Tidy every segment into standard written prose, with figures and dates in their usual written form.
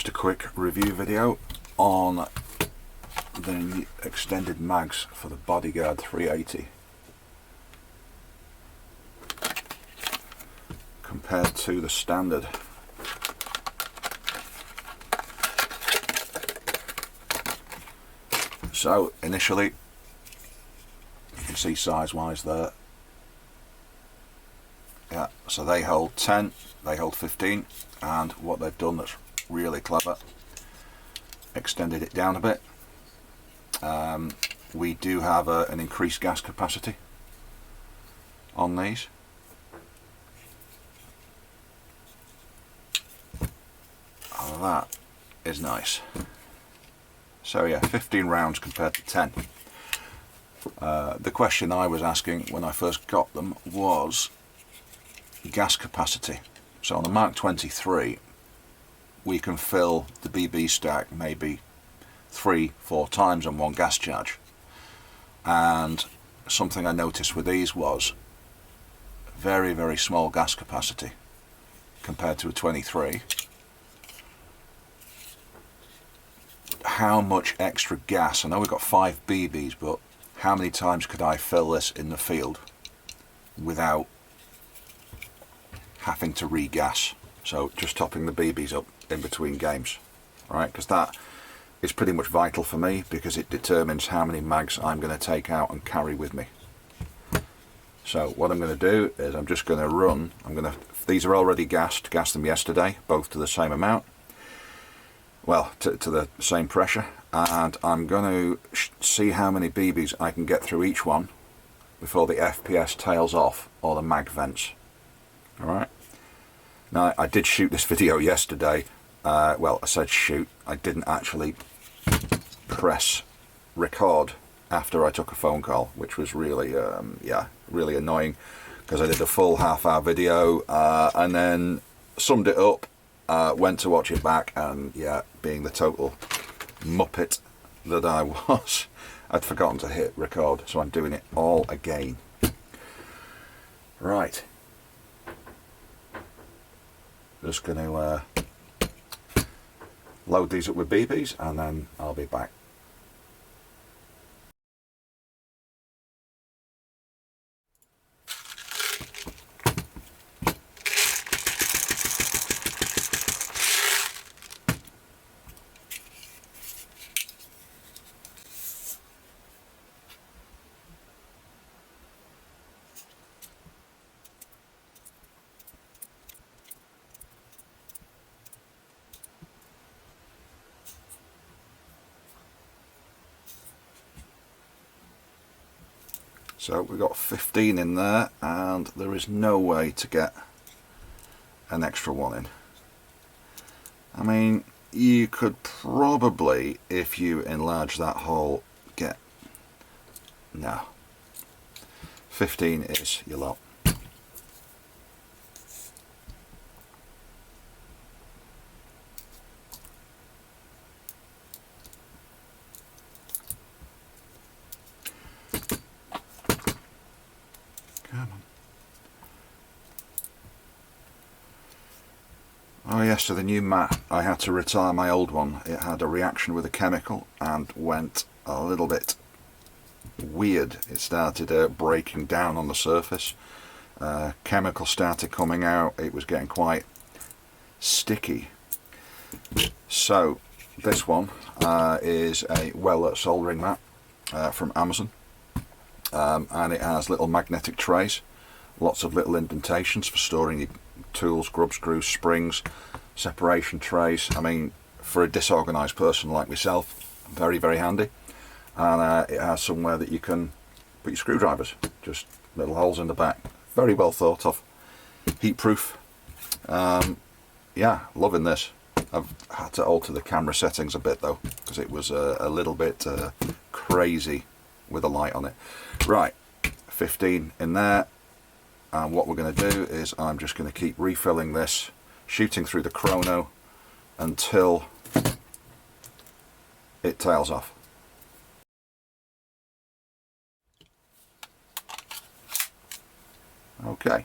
just a quick review video on the extended mags for the Bodyguard 380 compared to the standard. So initially, you can see size wise there, yeah, so they hold 10, they hold 15, and what they've done that's really clever, extended it down a bit. We do have an increased gas capacity on these. Oh, that is nice. So yeah, 15 rounds compared to 10. The question I was asking when I first got them was gas capacity. So on the Mark 23 we can fill the BB stack maybe 3-4 times on one gas charge, and something I noticed with these was very small gas capacity compared to a 23. How much extra gas? I know we've got 5 BBs, but how many times could I fill this in the field without having to regas? So just topping the BBs up in between games, right? Because that is pretty much vital for me, because it determines how many mags I'm going to take out and carry with me. So what I'm going to do is I'm just going to run, these are already gassed, gassed them yesterday, both to the same amount, well, to the same pressure, and I'm going to see how many BBs I can get through each one before the FPS tails off, or the mag vents. Alright, now I did shoot this video yesterday. Well, I said shoot, I didn't actually press record after I took a phone call, which was really yeah, really annoying, because I did a full half-hour video and then summed it up, went to watch it back, and yeah, being the total muppet that I was, I'd forgotten to hit record, so I'm doing it all again. Right, just going to load these up with BBs and then I'll be back. So we've got 15 in there, and there is no way to get an extra one in. I mean, you could probably, if you enlarge that hole, get... no. 15 is your lot. Oh yes, so the new mat, I had to retire my old one. It had a reaction with a chemical and went a little bit weird. It started breaking down on the surface. Chemical started coming out. It was getting quite sticky. So this one is a Weller soldering mat from Amazon, and it has little magnetic trays, lots of little indentations for storing your tools, grub screws, springs, separation trays. I mean, for a disorganised person like myself, very handy. And it has somewhere that you can put your screwdrivers, just little holes in the back. Very well thought of, heat proof. Yeah, loving this. I've had to alter the camera settings a bit though, because it was a little bit crazy with the light on it. Right, 15 in there. And what we're going to do is I'm just going to keep refilling this, shooting through the chrono until it tails off. Okay.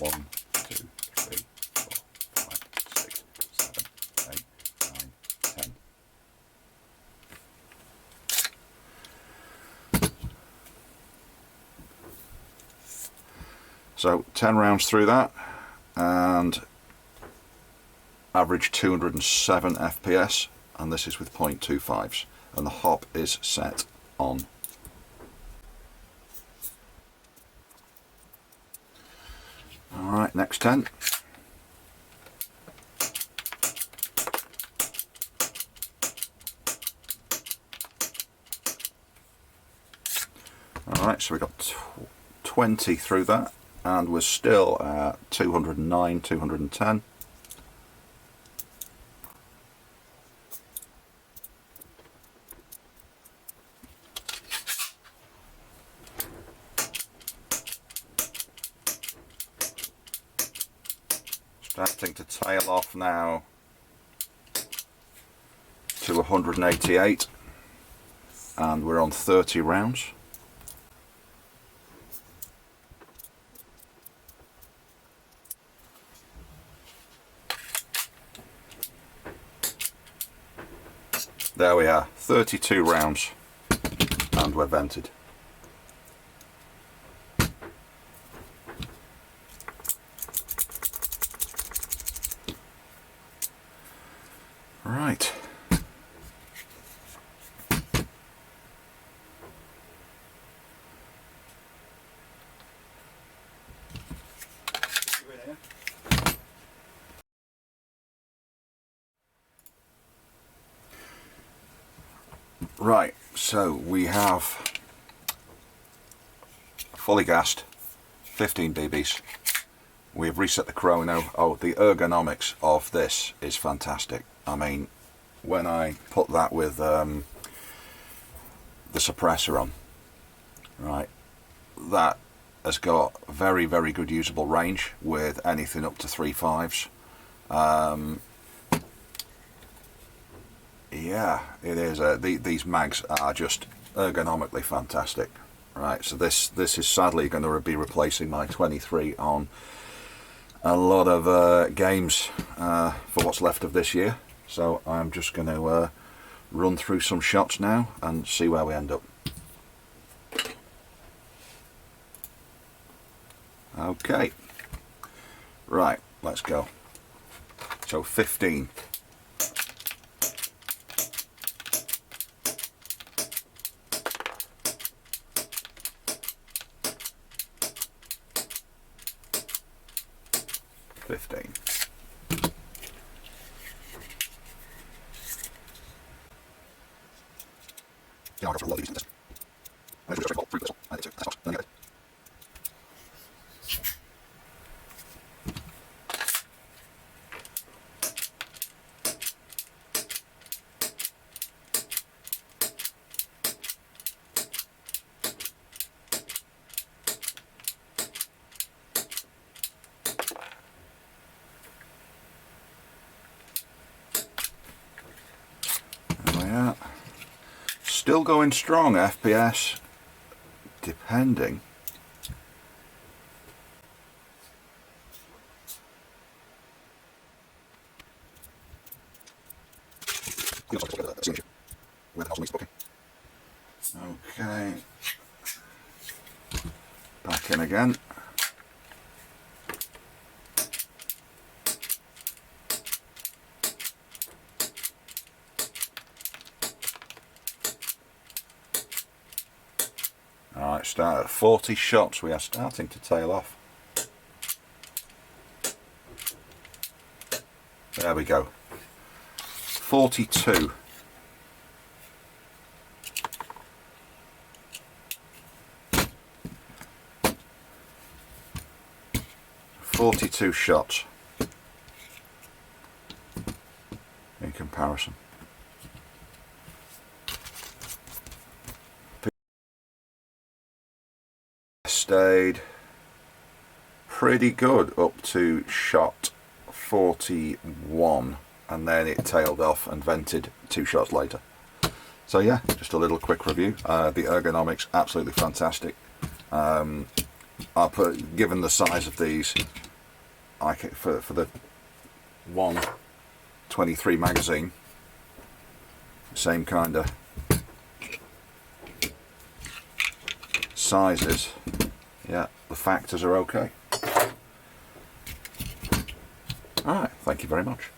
One, So 10 rounds through that, and average 207 FPS, and this is with 0.25s, and the hop is set on. Alright, next 10. Alright, so we got 20 through that, and we're still at 209, 210. Starting to tail off now to 188, and we're on 30 rounds. There we are, 32 rounds, and we're vented. Right. Right, so we have fully gassed 15 BBs. We've reset the chrono. Oh, the ergonomics of this is fantastic. I mean, when I put that with the suppressor on, right, that has got very, very good usable range with anything up to 3.5s. Yeah, it is. These mags are just ergonomically fantastic. Right, so this is sadly going to be replacing my 23 on a lot of games for what's left of this year. So I'm just going to run through some shots now and see where we end up. Okay, right, let's go. So 15. Yeah, I'll go for a lot of these in this. I need to go through this one. I need to. That's not. Then I get it. Still going strong FPS, depending. Okay, back in again. Alright, start at 40 shots. We are starting to tail off. There we go. 42. "42 shots in comparison. Stayed pretty good up to shot 41, and then it tailed off and vented 2 shots later. So yeah, just a little quick review. The ergonomics, absolutely fantastic. I'll put, given the size of these, for the 123 magazine, same kind of sizes, yeah, the factors are okay. Alright, thank you very much.